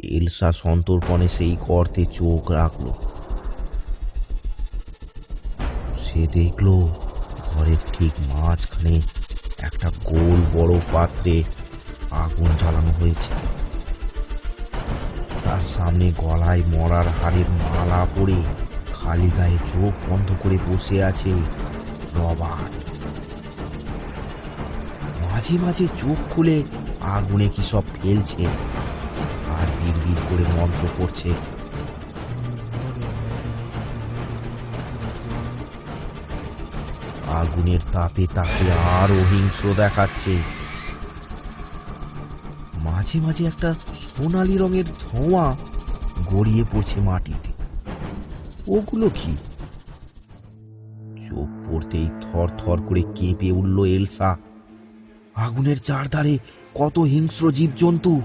Elsa সন্তর্পণে সেই গর্তে চোখ রাখল। সে দেখল ঘরের ঠিক মাঝখানে একটা গোল বড় পাত্রে আগুন জ্বালানো হয়েছে। তার সামনে গলায় মরার হাড়ের মালা পরে খালি গায়ে চোখ বন্ধ করে বসে আছে রবার্ট। মাঝে মাঝে চোখ খুলে আগুনে কি সব ফেলছে আর বিড়বিড় করে মন্ত্র করছে। আগুনের তাপে তাকে আরো হিংস্র দেখাচ্ছে। মাঝে মাঝে একটা সোনালি রঙের ধোঁয়া গড়িয়ে পড়ছে মাটিতে। ওগুলো কি? চোখ পড়তেই থর থর করে কেঁপে উঠল এলসা। আগুনের চারধারে কত হিংস্র জীবজন্তু!